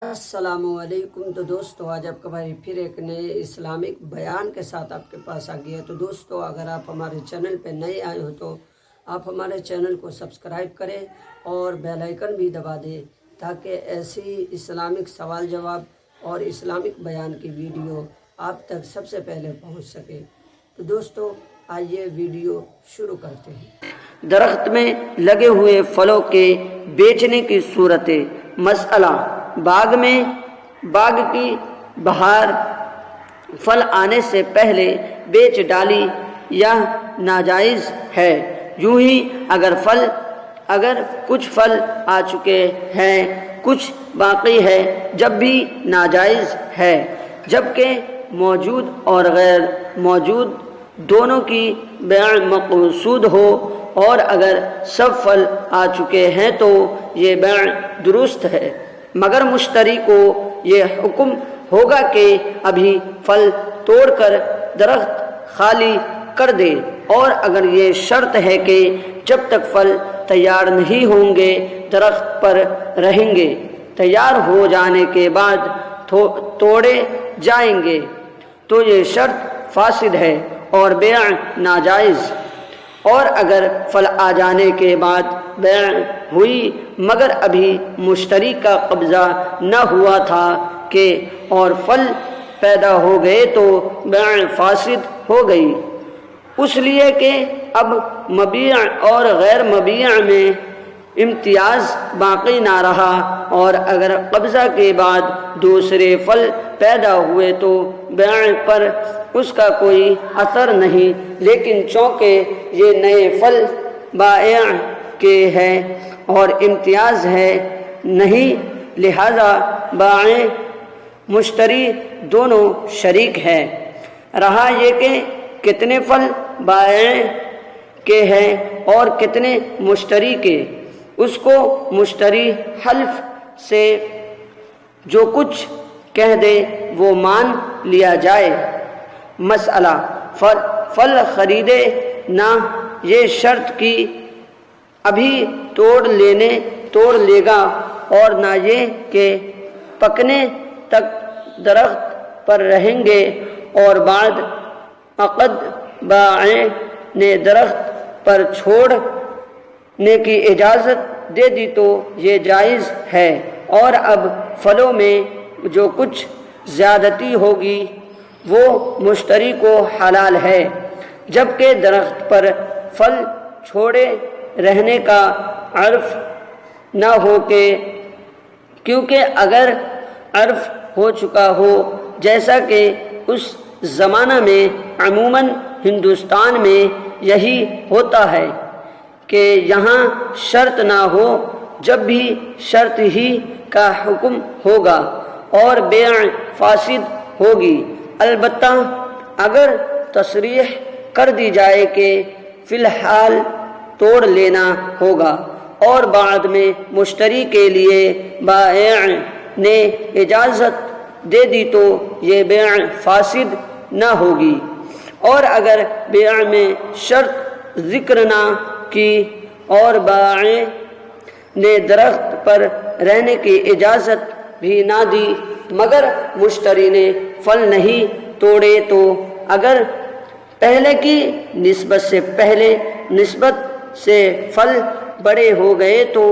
السلام علیکم۔ تو دوستو آج آپ کا بھائی پھر ایک نئے اسلامک بیان کے ساتھ آپ کے پاس آ گیا۔ تو دوستو اگر آپ ہمارے چینل پہ نئے آئے ہو تو آپ ہمارے چینل کو سبسکرائب کریں اور بیل آئیکن بھی دبا دیں تاکہ ایسی اسلامک سوال جواب اور اسلامک بیان کی ویڈیو آپ تک سب سے پہلے پہنچ سکے۔ تو دوستو آئیے ویڈیو شروع کرتے ہیں۔ درخت میں لگے ہوئے پھلوں کے بیچنے کی صورتیں۔ مسئلہ: باغ کی بہار پھل آنے سے پہلے بیچ ڈالی یا ناجائز ہے؟ یوں ہی اگر کچھ پھل آ چکے ہیں، کچھ باقی ہے، جب بھی ناجائز ہے، جبکہ موجود اور غیر موجود دونوں کی بیع مقصود ہو، اور اگر سب پھل آ چکے ہیں تو یہ بیع درست ہے، مگر مشتری کو یہ حکم ہوگا کہ ابھی پھل توڑ کر درخت خالی کر دے، اور اگر یہ شرط ہے کہ جب تک پھل تیار نہیں ہوں گے درخت پر رہیں گے، تیار ہو جانے کے بعد توڑے جائیں گے، تو یہ شرط فاسد ہے اور بیع ناجائز۔ اور اگر پھل آ جانے کے بعد بیع ہوئی مگر ابھی مشتری کا قبضہ نہ ہوا تھا کہ اور پھل پیدا ہو گئے تو بیع فاسد ہو گئی، اس لیے کہ اب مبیع اور غیر مبیع میں امتیاز باقی نہ رہا، اور اگر قبضہ کے بعد دوسرے پھل پیدا ہوئے تو بیع پر اس کا کوئی اثر نہیں، لیکن چونکہ یہ نئے پھل بائع کے ہیں اور امتیاز ہے نہیں، لہذا بائع مشتری دونوں شریک ہیں۔ رہا یہ کہ کتنے پھل بائع کے ہیں اور کتنے مشتری کے، اس کو مشتری حلف سے جو کچھ کہہ دے وہ مان لیا جائے۔ مسئلہ: پھل خریدے نہ یہ شرط کی ابھی توڑ لے گا، اور نہ یہ کہ پکنے تک درخت پر رہیں گے، اور بعد عقد بائع نے درخت پر چھوڑنے کی اجازت دے دی تو یہ جائز ہے، اور اب پھلوں میں جو کچھ زیادتی ہوگی وہ مشتری کو حلال ہے، جبکہ درخت پر پھل چھوڑے رہنے کا عرف نہ ہو، کیونکہ اگر عرف ہو چکا ہو، جیسا کہ اس زمانہ میں عموماً ہندوستان میں یہی ہوتا ہے کہ یہاں شرط نہ ہو، جب بھی شرط ہی کا حکم ہوگا اور بیع فاسد ہوگی۔ البتہ اگر تصریح کر دی جائے کہ فی الحال توڑ لینا ہوگا، اور بعد میں مشتری کے لیے بائع نے اجازت دے دی تو یہ بیع فاسد نہ ہوگی، اور اگر بیع میں شرط ذکر نہ کی اور بائع نے درخت پر رہنے کی اجازت بھی نہ دی مگر مشتری نے پھل نہیں توڑے، تو اگر پہلے کی نسبت سے پھل بڑے ہو گئے تو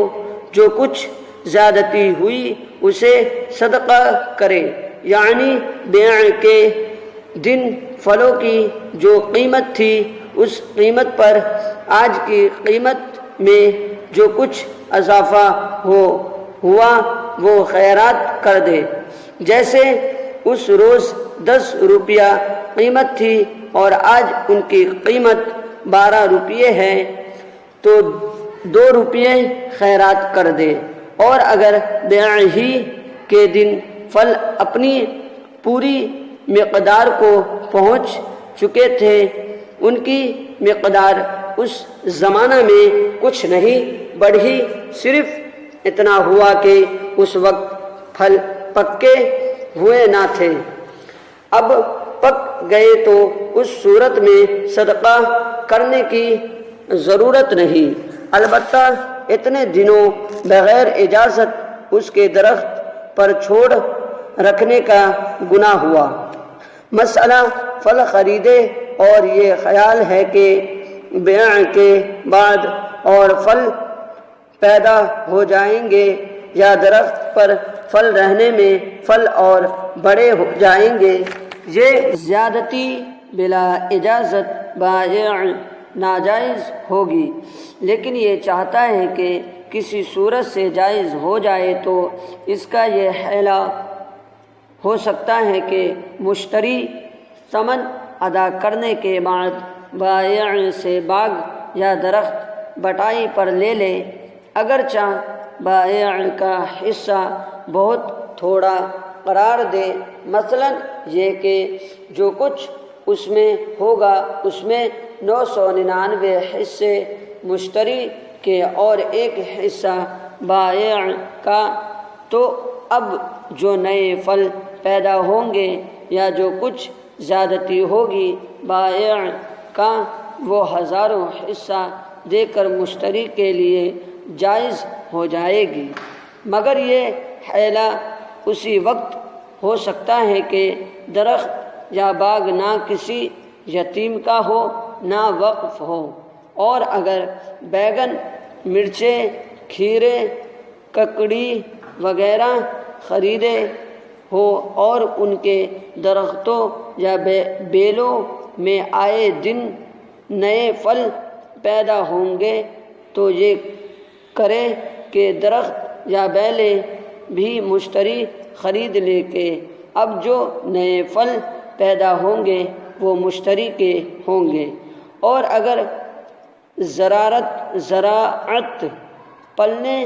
جو کچھ زیادتی ہوئی اسے صدقہ کرے، یعنی بیع کے دن پھلوں کی جو قیمت تھی اس قیمت پر آج کی قیمت میں جو کچھ اضافہ ہوا وہ خیرات کر دے۔ جیسے اس روز 10 روپیہ قیمت تھی اور آج ان کی قیمت 12 روپیے ہے تو 2 روپیے خیرات کر دے، اور اگر بیع ہی کے دن پھل اپنی پوری مقدار کو پہنچ چکے تھے، ان کی مقدار اس زمانہ میں کچھ نہیں بڑھی، صرف اتنا ہوا کہ اس وقت پھل پکے ہوئے نہ تھے، اب پک گئے تو اس صورت میں صدقہ کرنے کی ضرورت نہیں، البتہ اتنے دنوں بغیر اجازت اس کے درخت پر چھوڑ رکھنے کا گناہ ہوا۔ مسئلہ پھل خریدے اور یہ خیال ہے کہ بیع کے بعد اور پھل پیدا ہو جائیں گے یا درخت پر پھل رہنے میں پھل اور بڑے ہو جائیں گے، یہ زیادتی بلا اجازت بائع ناجائز ہوگی۔ لیکن یہ چاہتا ہے کہ کسی صورت سے جائز ہو جائے تو اس کا یہ حیلہ ہو سکتا ہے کہ مشتری ثمن ادا کرنے کے بعد بائع سے باغ یا درخت بٹائی پر لے لے، اگرچہ بائع کا حصہ بہت تھوڑا قرار دے، مثلا یہ کہ جو کچھ اس میں ہوگا اس میں 999 حصے مشتری کے اور ایک حصہ بائع کا، تو اب جو نئے پھل پیدا ہوں گے یا جو کچھ زیادتی ہوگی بائع کا، وہ ہزاروں حصہ دے کر مشتری کے لیے جائز ہو جائے گی، مگر یہ حیلہ اسی وقت ہو سکتا ہے کہ درخت یا باغ نہ کسی یتیم کا ہو نہ وقف ہو، اور اگر بیگن، مرچیں، کھیرے، ککڑی وغیرہ خریدے ہو اور ان کے درختوں یا بیلوں میں آئے دن نئے پھل پیدا ہوں گے تو یہ کرے کہ درخت یا بیلیں بھی مشتری خرید لے کے اب جو نئے پھل پیدا ہوں گے وہ مشتری کے ہوں گے، اور اگر زراعت پلنے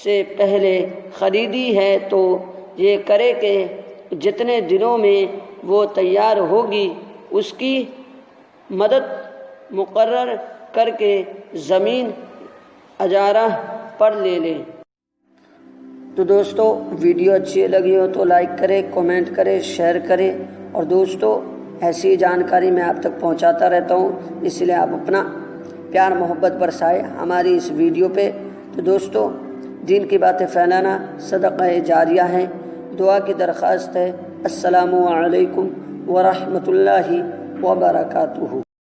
سے پہلے خریدی ہے تو یہ کرے کہ جتنے دنوں میں وہ تیار ہوگی اس کی مدت مقرر کر کے زمین اجارہ پر لے لے۔ تو دوستو ویڈیو اچھی لگی ہو تو لائک کرے، کومنٹ کرے، شیئر کرے، اور دوستو ایسی جانکاری میں آپ تک پہنچاتا رہتا ہوں، اس لیے آپ اپنا پیار محبت برسائے ہماری اس ویڈیو پہ۔ تو دوستو دین کی باتیں پھیلانا صدقہ جاریہ ہے، دعا کی درخواست ہے۔ السلام علیکم ورحمۃ اللہ وبرکاتہ۔